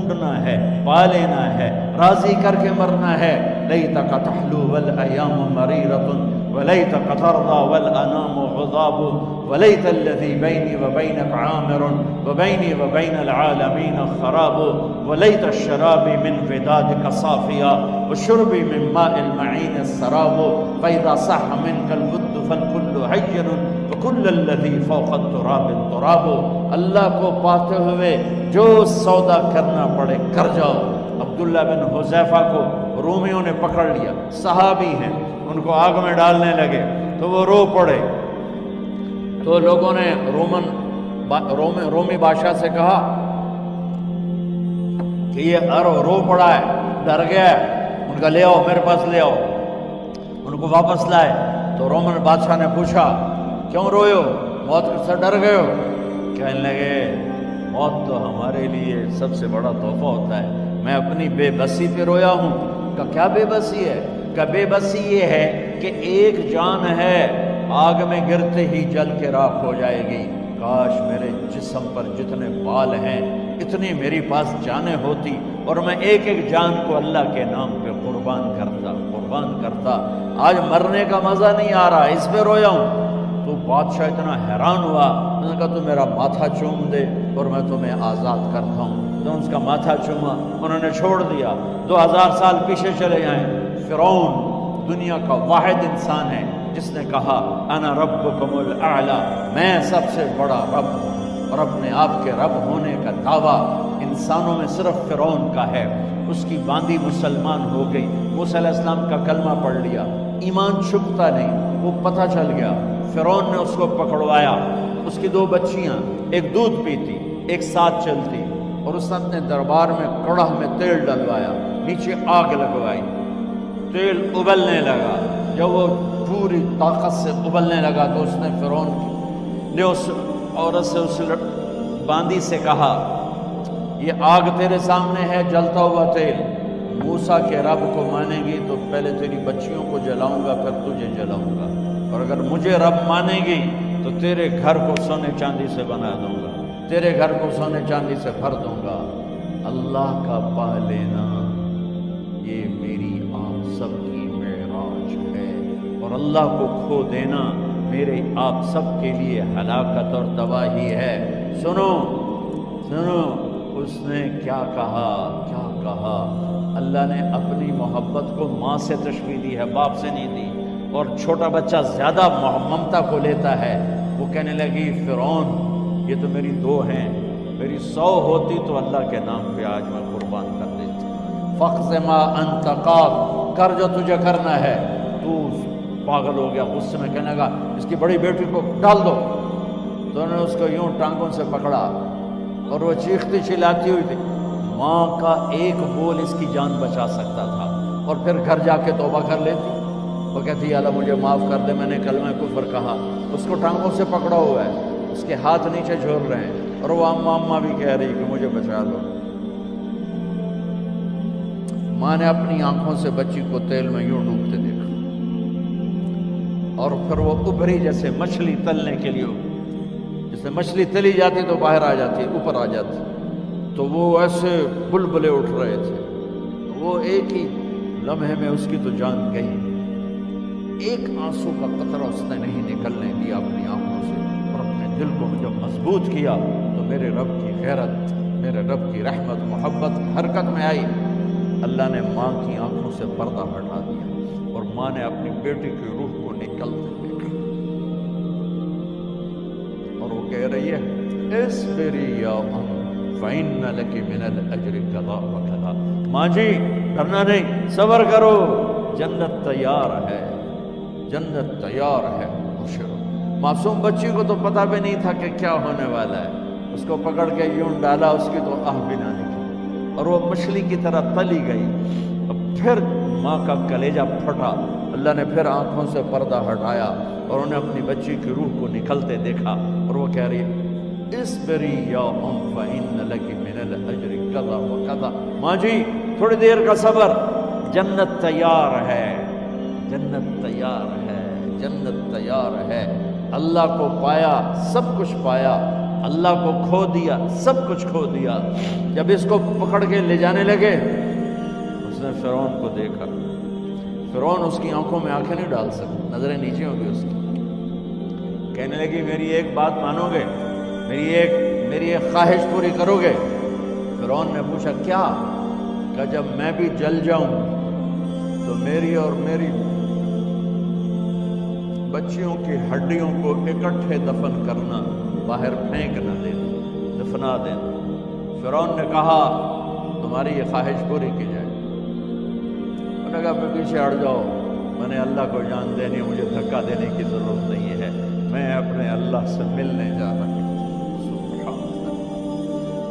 ڈھونڈنا ہے، پا لینا ہے، راضی کر کے مرنا ہے۔ لیتک تحلو والایام مریرۃ ولیتک ترضی والانام غضاب ولیت الذی بینی وبینک عامر وبینی وبین العالمین خراب ولیت الشرابی من ودادک صافیا وشربی من ماء المعین السراب فاذا صح منک الود فالکل حین وکل الذی فوق التراب تراب۔ اللہ کو پاتے ہوئے جو سودا کرنا پڑے کر جاؤ۔ عبداللہ بن حذیفہ کو رومیوں نے پکڑ لیا، صحابی ہیں، ان کو آگ میں ڈالنے لگے تو وہ رو پڑے، تو لوگوں نے رومی بادشاہ سے کہا کہ یہ رو پڑا ہے، ڈر گیا ہے، ان کا لے آؤ، میرے پاس لے آؤ۔ ان کو واپس لائے تو رومن بادشاہ نے پوچھا کیوں روئے ہو، موت سے ڈر گئے ہو؟ کہنے لگے موت تو ہمارے لیے سب سے بڑا تحفہ ہوتا ہے، میں اپنی بے بسی پہ رویا ہوں۔ کہ کیا بے بسی ہے؟ کہ بے بسی یہ ہے کہ ایک جان ہے آگ میں گرتے ہی جل کے راکھ ہو جائے گی، کاش میرے جسم پر جتنے بال ہیں اتنی میری پاس جانیں ہوتی اور میں ایک ایک جان کو اللہ کے نام پہ قربان کرتا۔ آج مرنے کا مزہ نہیں آ رہا، اس پہ رویا ہوں۔ تو بادشاہ اتنا حیران ہوا، انہوں نے کہا تو میرا ماتھا چوم دے اور میں تمہیں آزاد کرتا ہوں۔ تو اس کا ماتھا چوما، انہوں نے چھوڑ دیا۔ 2000 سال پیچھے چلے جائیں، فرعون دنیا کا واحد انسان ہے جس نے کہا انا ربکم الاعلی، میں سب سے بڑا رب ہوں، اور اپنے آپ کے رب ہونے کا دعویٰ انسانوں میں صرف فرعون کا ہے۔ اس کی باندی مسلمان ہو گئی، موسیٰ علیہ السلام کا کلمہ پڑھ لیا، ایمان چھپتا نہیں، وہ پتہ چل گیا۔ فرعون نے اس کو پکڑوایا، اس کی 2 بچیاں، ایک دودھ پیتی ایک ساتھ چلتی، اور اس نے اپنے دربار میں کڑاہ میں تیل ڈلوایا، نیچے آگ لگوائی، تیل ابلنے لگا۔ جب وہ پوری طاقت سے ابلنے لگا تو اس نے فرعون نے اس عورت سے، اس باندی سے کہا یہ آگ تیرے سامنے ہے، جلتا ہوا تیل، موسیٰ کے رب کو مانے گی تو پہلے تیری بچیوں کو جلاؤں گا پھر تجھے جلاؤں گا، اور اگر مجھے رب مانے گی تو تیرے گھر کو سونے چاندی سے بنا دوں گا، تیرے گھر کو سونے چاندی سے بھر دوں گا۔ اللہ کا پا لینا یہ میری آپ سب کی معراج ہے، اور اللہ کو کھو دینا میرے آپ سب کے لیے ہلاکت اور تباہی ہے۔ سنو اس نے کیا کہا؟ اللہ نے اپنی محبت کو ماں سے تشبیہ دی ہے، باپ سے نہیں دی، اور چھوٹا بچہ زیادہ ممتا کو لیتا ہے۔ وہ کہنے لگی فرعون یہ تو میری 2 ہیں، میری 100 ہوتی تو اللہ کے نام پہ آج میں قربان کر دیتی۔ فَقْضِ مَا أَنْتَ قَاضٍ، کر جو تجھے کرنا ہے۔ تو پاگل ہو گیا، غصے میں کہنے لگا اس کی بڑی بیٹی کو ڈال دو۔ تو انہوں نے اس کو یوں ٹانگوں سے پکڑا اور وہ چیختی چلاتی ہوئی تھی۔ ماں کا ایک بول اس کی جان بچا سکتا تھا، اور پھر گھر جا کے توبہ کر لیتی۔ وہ کہتی یا اللہ مجھے معاف کر دے، میں نے کلمہ کفر کہا۔ اس کو ٹانگوں سے پکڑا ہوا ہے، اس کے ہاتھ نیچے جھول رہے ہیں، اور وہ اماں بھی کہہ رہی کہ مجھے بچا لو۔ ماں نے اپنی آنکھوں سے بچی کو تیل میں یوں ڈوبتے دیکھا، اور پھر وہ ابھری جیسے مچھلی تلنے کے لیے، جیسے مچھلی تلی جاتی تو باہر آ جاتی، اوپر آ جاتی، تو وہ ایسے بلبلے اٹھ رہے تھے۔ وہ ایک ہی لمحے میں اس کی تو جان گئی، ایک آنسو کا قطرہ اس نے نہیں نکلنے دیا اپنی آنکھوں سے، اور اپنے دل کو جب مضبوط کیا تو میرے رب کی غیرت، میرے رب کی رحمت محبت حرکت میں آئی۔ اللہ نے ماں کی آنکھوں سے پردہ ہٹا دیا، اور ماں نے اپنی بیٹی کی روح کو نکلتے دیکھا، اور وہ کہہ رہی ہے اصبری یا ام فإن لك من الأجر كذا وكذا۔ ماں جی ڈرنا نہیں، صبر کرو، جنت تیار ہے، جنت تیار ہے، خوشو۔ معصوم بچی کو تو پتہ بھی نہیں تھا کہ کیا ہونے والا ہے، اس کو پکڑ کے یوں ڈالا، اس کی تو آہ بھی نہ نکلی، اور وہ مچھلی کی طرح تلی گئی۔ اب پھر ماں کا کلیجہ پھٹا، اللہ نے پھر آنکھوں سے پردہ ہٹایا، اور انہیں اپنی بچی کی روح کو نکلتے دیکھا، اور وہ کہہ رہی ہے اصبری یا ام فإن لك من الأجر كذا وكذا۔ ماں جی تھوڑی دیر کا صبر، جنت تیار ہے، جنت تیار ہے، جنت تیار ہے۔ اللہ کو پایا، سب کچھ پایا، اللہ کو کھو دیا، سب کچھ کھو دیا۔ جب اس کو پکڑ کے لے جانے لگے، اس نے فرعون کو دیکھا۔ فرعون اس کی آنکھوں میں آنکھیں نہیں ڈال سکتا، نظریں نیچے ہو گئی اس کی۔ کہنے لگی میری ایک بات مانو گے، میری ایک خواہش پوری کرو گے؟ فرعون نے پوچھا کیا؟ کہ جب میں بھی جل جاؤں تو میری اور میری بچیوں کی ہڈیوں کو اکٹھے دفن کرنا، باہر پھینک نہ دینا، دفنا دینا۔ فرعون نے کہا تمہاری یہ خواہش پوری کی جائے۔ انہوں نے کہا میں پیچھے ہٹ جاؤ، میں نے اللہ کو جان دینی، مجھے دھکا دینے کی ضرورت نہیں ہے، میں اپنے اللہ سے ملنے جا رہا ہوں۔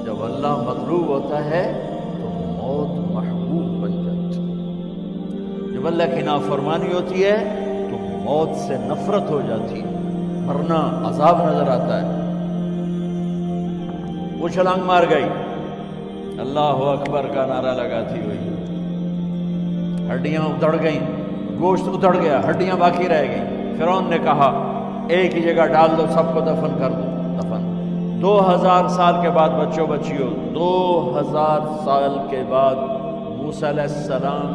جب اللہ مطلوب ہوتا ہے تو موت محبوب بن جاتی ہے۔ جب اللہ کی نافرمانی ہوتی ہے تو موت سے نفرت ہو جاتی ہے، مرنا عذاب نظر آتا ہے۔ وہ چھلانگ مار گئی، اللہ اکبر کا نعرہ لگاتی ہوئی، ہڈیاں اتڑ گئیں، گوشت اتڑ گیا، ہڈیاں باقی رہ گئیں۔ فرعون نے کہا ایک ہی جگہ ڈال دو، سب کو دفن کر دو۔ دفن 2000 سال کے بعد بچوں بچیوں، 2000 سال کے بعد موسیٰ علیہ السلام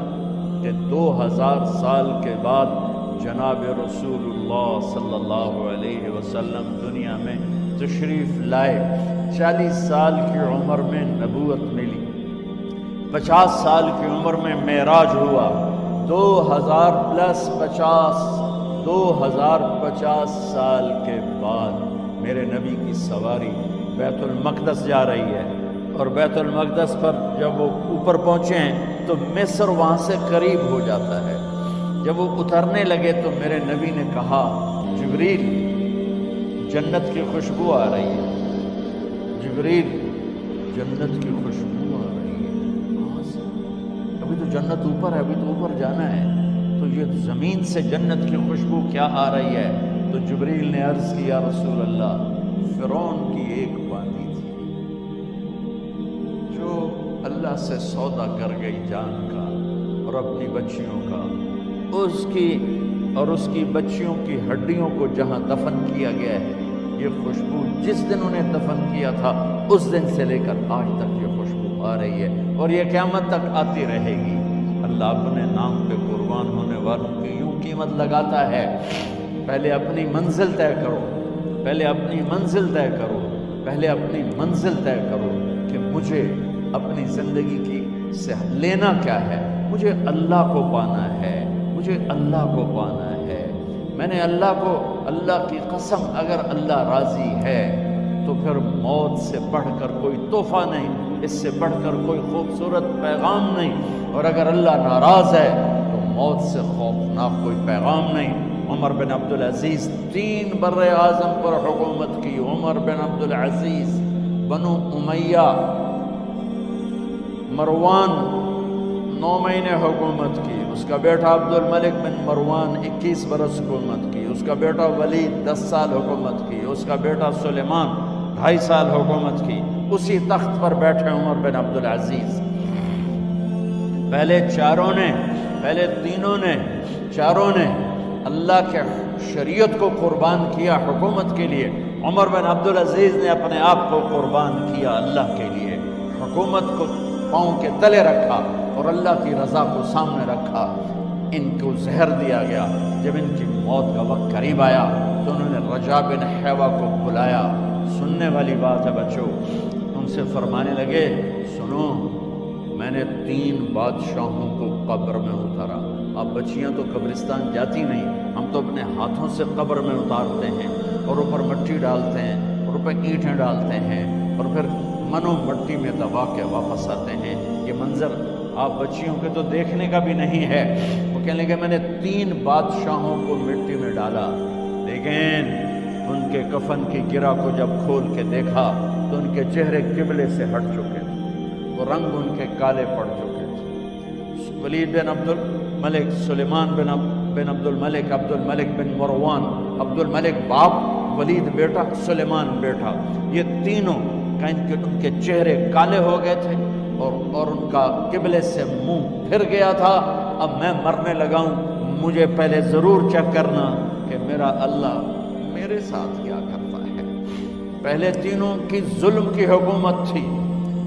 کے 2000 سال کے بعد جناب رسول اللہ صلی اللہ علیہ وسلم دنیا میں تشریف لائے۔ 40 سال کی عمر میں نبوت ملی، 50 سال کی عمر میں معراج ہوا، 2050 سال کے بعد میرے نبی کی سواری بیت المقدس جا رہی ہے، اور بیت المقدس پر جب وہ اوپر پہنچے ہیں تو مصر وہاں سے قریب ہو جاتا ہے۔ جب وہ اترنے لگے تو میرے نبی نے کہا جبریل جنت کی خوشبو آ رہی ہے، جبریل جنت کی خوشبو آ رہی ہے۔ کہاں سے؟ ابھی تو جنت اوپر ہے، ابھی تو اوپر جانا ہے، تو یہ زمین سے جنت کی خوشبو کیا آ رہی ہے؟ تو جبریل نے عرض کیا رسول اللہ فرعون کی ایک باندی تھی جو اللہ سے سودا کر گئی جان کا اور اپنی بچیوں کا، اس کی بچیوں کی ہڈیوں کو جہاں دفن کیا گیا ہے، یہ خوشبو جس دن انہیں دفن کیا تھا اس دن سے لے کر آج تک یہ خوشبو آ رہی ہے، اور یہ قیامت تک آتی رہے گی۔ اللہ اپنے نام پہ قربان ہونے والوں کی یوں قیمت لگاتا ہے، پہلے اپنی منزل طے کرو، پہلے اپنی منزل طے کرو، پہلے اپنی منزل طے کرو کہ مجھے اپنی زندگی کی سے لینا کیا ہے، مجھے اللہ کو پانا ہے، مجھے اللہ کو پانا ہے۔ میں نے اللہ کی قسم، اگر اللہ راضی ہے تو پھر موت سے بڑھ کر کوئی تحفہ نہیں، اس سے بڑھ کر کوئی خوبصورت پیغام نہیں، اور اگر اللہ ناراض ہے تو موت سے خوفناک کوئی پیغام نہیں۔ عمر بن عبدالعزیز 3 بر اعظم پر حکومت کی۔ عمر بن عبدالعزیز، بنو امیہ، مروان 9 مہینے حکومت کی، اس کا بیٹا عبد الملک بن مروان 21 برس حکومت کی، اس کا بیٹا ولید 10 سال حکومت کی، اس کا بیٹا سلیمان 2.5 سال حکومت کی۔ اسی تخت پر بیٹھے عمر بن عبدالعزیز۔ پہلے چاروں نے اللہ کے شریعت کو قربان کیا حکومت کے لیے۔ عمر بن عبدالعزیز نے اپنے آپ کو قربان کیا اللہ کے لیے، حکومت کو پاؤں کے تلے رکھا اور اللہ کی رضا کو سامنے رکھا۔ ان کو زہر دیا گیا۔ جب ان کی موت کا وقت قریب آیا تو انہوں نے رجا بن حیوہ کو بلایا۔ سننے والی بات ہے بچوں، ان سے فرمانے لگے سنو، میں نے 3 بادشاہوں کو قبر میں اتارا۔ اب بچیاں تو قبرستان جاتی نہیں، ہم تو اپنے ہاتھوں سے قبر میں اتارتے ہیں اور اوپر مٹی ڈالتے ہیں اور اوپر اینٹیں ڈالتے ہیں اور پھر منو مٹی میں دبا کے واپس آتے ہیں۔ یہ منظر آپ بچیوں کے تو دیکھنے کا بھی نہیں ہے۔ وہ کہنے لگے میں نے 3 بادشاہوں کو مٹی میں ڈالا، لیکن ان کے کفن کی گرہ کو جب کھول کے دیکھا تو ان کے چہرے قبلے سے ہٹ چکے تھے، وہ رنگ ان کے کالے پڑ چکے تھے۔ ولید بن عبد الملک، سلیمان بن عبد الملک، عبد الملک بن مروان، عبد الملک باپ، ولید بیٹا، سلیمان بیٹا، یہ تینوں ان کے چہرے کالے ہو گئے تھے اور ان کا قبلے سے منہ پھر گیا تھا۔ اب میں مرنے لگا ہوں، مجھے پہلے ضرور چیک کرنا کہ میرا اللہ میرے ساتھ کیا کرتا ہے۔ پہلے تینوں کی ظلم کی حکومت تھی،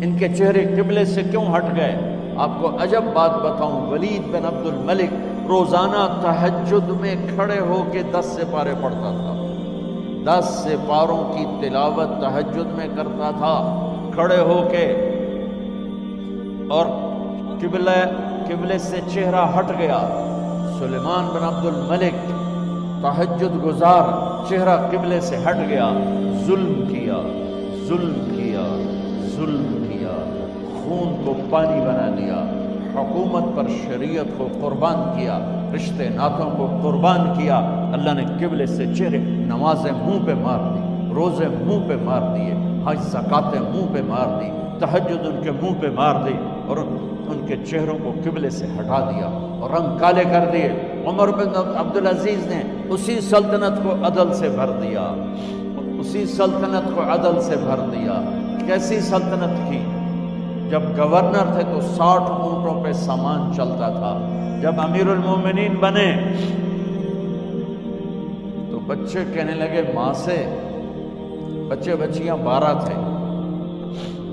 ان کے چہرے قبلے سے کیوں ہٹ گئے؟ آپ کو عجب بات بتاؤں، ولید بن عبد الملک روزانہ تہجد میں کھڑے ہو کے 10 سپارے پڑھتا تھا، 10 سپاروں کی تلاوت تہجد میں کرتا تھا کھڑے ہو کے، اور قبلے سے چہرہ ہٹ گیا۔ سلیمان بن عبد الملک تہجد گزار، چہرہ قبلے سے ہٹ گیا، ظلم کیا، خون کو پانی بنا دیا، حکومت پر شریعت کو قربان کیا، رشتے ناتوں کو قربان کیا۔ اللہ نے قبلے سے چہرے، نمازیں منہ پہ مار دی، روزے منہ پہ مار دیے، حج زکاتیں منہ پہ مار دی، تہجد ان کے منہ پہ مار دی، اور ان کے چہروں کو قبلے سے ہٹا دیا اور رنگ کالے کر دیے۔ عمر بن عبدالعزیز نے اسی سلطنت کو عدل سے بھر دیا، اسی سلطنت کو عدل سے بھر دیا۔ کیسی سلطنت کی؟ جب گورنر تھے تو 60 اونٹوں پہ سامان چلتا تھا، جب امیر المومنین بنے تو بچے کہنے لگے ماں سے، بچے بچیاں 12 تھے،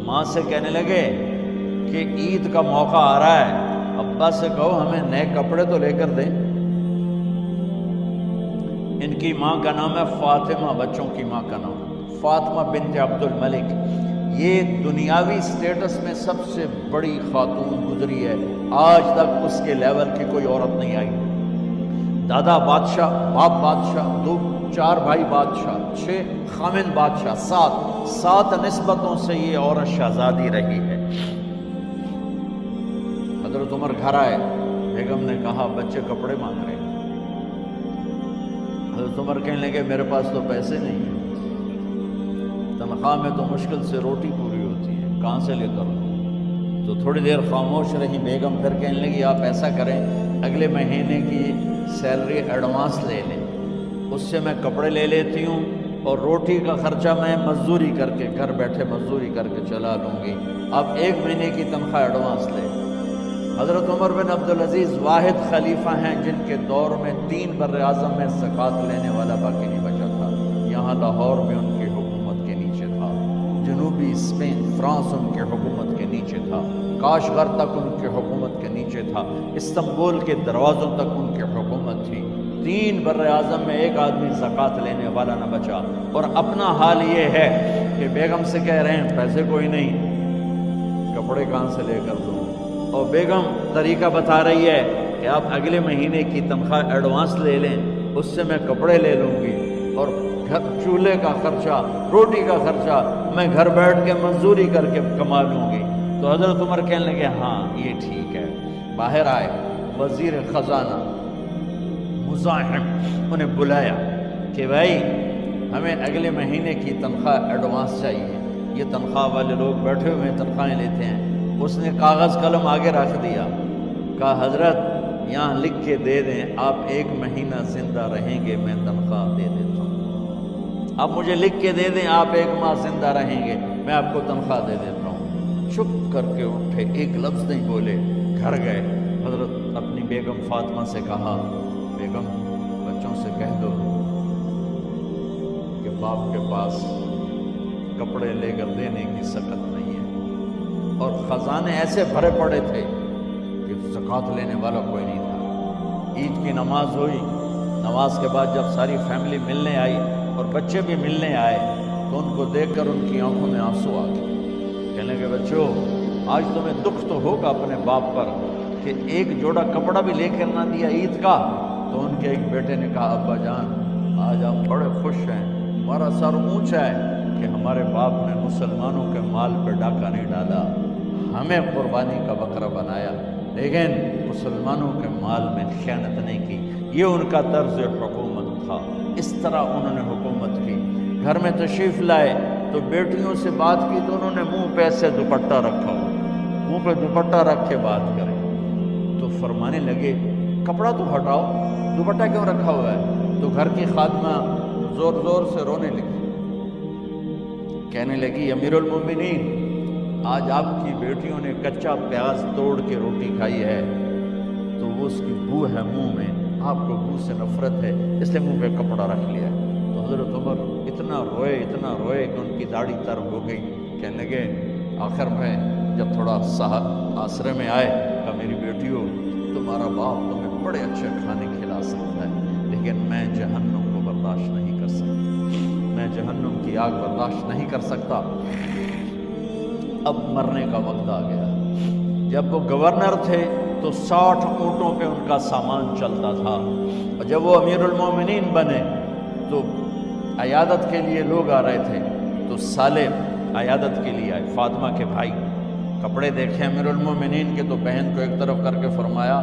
ماں سے کہنے لگے کہ عید کا موقع آ رہا ہے، ابا سے کہو ہمیں نئے کپڑے تو لے کر دیں۔ ان کی ماں کا نام ہے فاطمہ، بچوں کی ماں کا نام فاطمہ بنت عبد الملک۔ یہ دنیاوی سٹیٹس میں سب سے بڑی خاتون گزری ہے، آج تک اس کے لیول کی کوئی عورت نہیں آئی۔ دادا بادشاہ، باپ بادشاہ، 4 بھائی بادشاہ، 6 خامن بادشاہ، 7 نسبتوں سے یہ عورت شہزادی رہی ہے۔ حضرت عمر گھر آئے، بیگم نے کہا بچے کپڑے مانگ رہے ہیں۔ حضرت عمر کہنے لگے میرے پاس تو پیسے نہیں ہیں، تنخواہ میں تو مشکل سے روٹی پوری ہوتی ہے، کہاں سے لے کر دوں؟ تو تھوڑی دیر خاموش رہی بیگم، پھر کہنے لگی آپ ایسا کریں اگلے مہینے کی سیلری ایڈوانس لے لیں، اس سے میں کپڑے لے لیتی ہوں اور روٹی کا خرچہ میں مزدوری کر کے، گھر بیٹھے مزدوری کر کے چلا لوں گی، آپ 1 مہینے کی تنخواہ ایڈوانس لیں۔ حضرت عمر بن عبدالعزیز واحد خلیفہ ہیں جن کے دور میں 3 بر اعظم میں زکوٰۃ لینے والا باقی نہیں بچا تھا۔ یہاں لاہور میں ان کی حکومت کے نیچے تھا، جنوبی اسپین فرانس ان کے حکومت کے نیچے تھا، کاشغر تک ان کے حکومت کے نیچے تھا، استنبول کے دروازوں تک ان کی حکومت تھی۔ 3 بر اعظم میں ایک آدمی زکوٰۃ لینے والا نہ بچا، اور اپنا حال یہ ہے کہ بیگم سے کہہ رہے ہیں پیسے کوئی نہیں، کپڑے کہاں سے لے کر دوں؟ اور بیگم طریقہ بتا رہی ہے کہ آپ اگلے مہینے کی تنخواہ ایڈوانس لے لیں، اس سے میں کپڑے لے لوں گی، اور چولہے کا خرچہ، روٹی کا خرچہ میں گھر بیٹھ کے مزدوری کر کے کما لوں گی۔ تو حضرت عمر کہنے لگے ہاں یہ ٹھیک ہے۔ باہر آئے وزیر خزانہ مزاحم، انہیں بلایا کہ بھائی ہمیں اگلے مہینے کی تنخواہ ایڈوانس چاہیے، یہ تنخواہ والے لوگ بیٹھے ہوئے تنخواہیں لیتے ہیں۔ اس نے کاغذ قلم آگے رکھ دیا، کہا حضرت یہاں لکھ کے دے دیں آپ 1 مہینہ زندہ رہیں گے میں تنخواہ دے دیتا ہوں، آپ مجھے لکھ کے دے دیں آپ 1 ماہ زندہ رہیں گے میں آپ کو تنخواہ دے دیتا ہوں۔ چپ کر کے اٹھے، ایک لفظ نہیں بولے، گھر گئے۔ حضرت اپنی بیگم فاطمہ سے کہا بیگم بچوں سے کہہ دو کہ باپ کے پاس کپڑے لے کر دینے کی سخت نہیں ہے، اور خزانے ایسے بھرے پڑے تھے کہ زکوٰۃ لینے والا کوئی نہیں تھا۔ عید کی نماز ہوئی، نماز کے بعد جب ساری فیملی ملنے آئی اور بچے بھی ملنے آئے تو ان کو دیکھ کر ان کی آنکھوں میں آنسو آ گئے۔ کہنے لگے بچوں آج تمہیں دکھ تو ہوگا اپنے باپ پر کہ ایک جوڑا کپڑا بھی لے کر نہ دیا عید کا۔ تو ان کے ایک بیٹے نے کہا ابا جان آج ہم بڑے خوش ہیں، ہمارا سر اونچا ہے کہ ہمارے باپ نے مسلمانوں کے مال پہ ڈاکہ نہیں ڈالا، ہمیں قربانی کا بکرا بنایا، لیکن مسلمانوں کے مال میں خیانت نہیں کی۔ یہ ان کا طرز حکومت تھا، اس طرح انہوں نے حکومت کی۔ گھر میں تشریف لائے تو بیٹیوں سے بات کی تو انہوں نے منہ پہ ایسے دوپٹہ رکھا ہوا، منہ پہ دوپٹہ رکھ کے بات کرے تو فرمانے لگے کپڑا تو ہٹاؤ، دوپٹہ کیوں رکھا ہوا ہے؟ تو گھر کی خادمہ زور زور سے رونے لگی، کہنے لگی امیر المومنین آج آپ کی بیٹیوں نے کچا پیاز توڑ کے روٹی کھائی ہے تو وہ اس کی بو ہے منہ میں، آپ کو بو سے نفرت ہے اس لیے منہ پہ کپڑا رکھ لیا ہے۔ تو حضرت عمر اتنا روئے کہ ان کی داڑھی تر ہو گئی. کہنے لگے آخر میں جب تھوڑا آسرے میں آئے کہ میری بیٹیوں تمہارا باپ تمہیں بڑے اچھے کھانے کھلا سکتا ہے لیکن میں جہنم کو برداشت نہیں کر سکتا, میں جہنم کی آگ برداشت نہیں کر سکتا. اب مرنے کا وقت آ گیا. جب وہ گورنر تھے تو 60 اونٹوں پہ ان کا سامان چلتا تھا, اور جب وہ امیر المومنین بنے تو عیادت کے لیے لوگ آ رہے تھے تو سالے عیادت کے لیے آئے. فاطمہ کے بھائی کپڑے دیکھے امیر المومنین کے تو بہن کو ایک طرف کر کے فرمایا,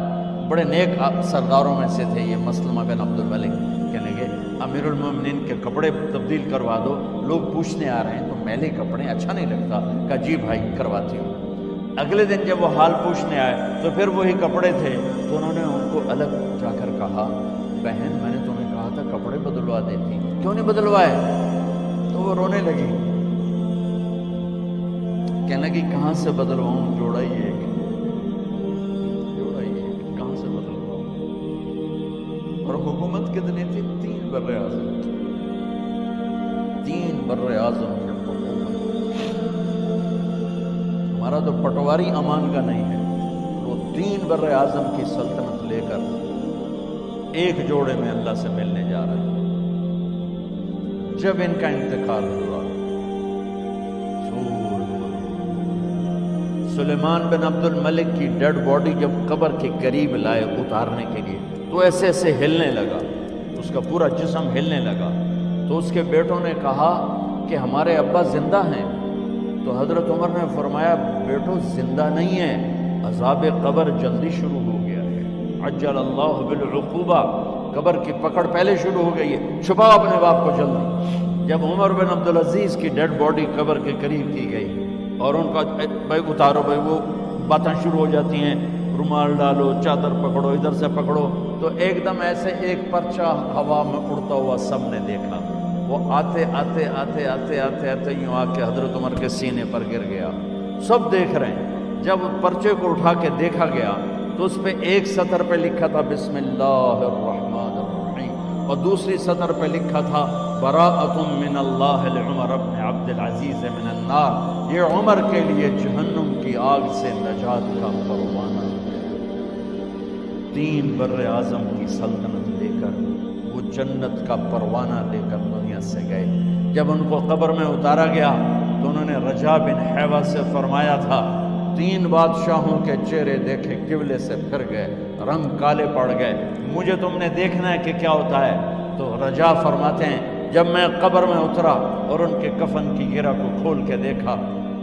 بڑے نیک سرداروں میں سے تھے یہ مسلمہ بن عبد الملک, کہنے لگے امیر المومنین کے کپڑے تبدیل کروا دو, لوگ پوچھنے آ رہے ہیں تو میلے کپڑے اچھا نہیں لگتا. کہا جی بھائی کرواتی ہوں. اگلے دن جب وہ حال پوچھنے آئے تو پھر وہی کپڑے تھے تو انہوں نے ان کو الگ جا کر کہا بہن میں نے تمہیں کہا تھا کپڑے بدلوا دیتی, کیوں نہیں بدلوائے؟ تو وہ رونے لگی, کہنے لگی کہاں سے بدلواؤں, جوڑا ہی ایک کہاں سے بدلواؤں. اور حکومت کتنی تھی؟ 3 بر اعظم, 3 بر اعظم کی حکومت. ہمارا تو پٹواری امان کا نہیں ہے, وہ 3 بر اعظم کی سلطنت لے کر ایک جوڑے میں اللہ سے ملنے جا رہے ہیں. جب ان کا انتقال ہوا سلیمان بن عبد الملک کی ڈیڈ باڈی جب قبر کے قریب لائے اتارنے کے لیے تو ایسے ایسے ہلنے لگا, اس کا پورا جسم ہلنے لگا. تو اس کے بیٹوں نے کہا کہ ہمارے ابا زندہ ہیں. تو حضرت عمر نے فرمایا بیٹو زندہ نہیں ہے, عذاب قبر جلدی شروع ہو گیا ہے. عجل اللہ بالعقوبہ, قبر کی پکڑ پہلے شروع ہو گئی ہے, چھپاؤ اپنے باپ کو جلدی. جب عمر بن عبدالعزیز کی ڈیڈ باڈی قبر کے قریب کی گئی اور ان کا بھائی اتارو بھائی, وہ باتیں شروع ہو جاتی ہیں, رومال ڈالو, چادر پکڑو, ادھر سے پکڑو. تو ایک دم ایسے ایک پرچہ ہوا میں اڑتا ہوا سب نے دیکھا. وہ آتے آتے آتے آتے آتے آتے یوں آ کے حضرت عمر کے سینے پر گر گیا. سب دیکھ رہے ہیں. جب پرچے کو اٹھا کے دیکھا گیا تو اس پہ ایک سطر پہ لکھا تھا بسم اللہ الرحمن الرحیم, اور دوسری سطر پہ لکھا تھا براءۃ من اللہ لعمر بن عبد العزیز من النار. یہ عمر کے لیے جہنم کی آگ سے نجات کا پروانہ. 3 بر اعظم کی سلطنت لے کر وہ جنت کا پروانہ لے کر دنیا سے گئے. جب ان کو قبر میں اتارا گیا تو انہوں نے رجا بن حیوہ سے فرمایا تھا 3 بادشاہوں کے چہرے دیکھے قبلے سے پھر گئے, رنگ کالے پڑ گئے, مجھے تم نے دیکھنا ہے کہ کیا ہوتا ہے. تو رجا فرماتے ہیں جب میں قبر میں اترا اور ان کے کفن کی گرہ کو کھول کے دیکھا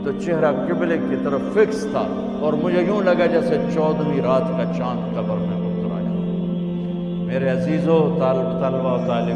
تو چہرہ قبلے کی طرف فکس تھا, اور مجھے یوں لگا جیسے 14ویں رات کا چاند قبر میں اترا ہے. میرے عزیزو طالب طالبہ طالب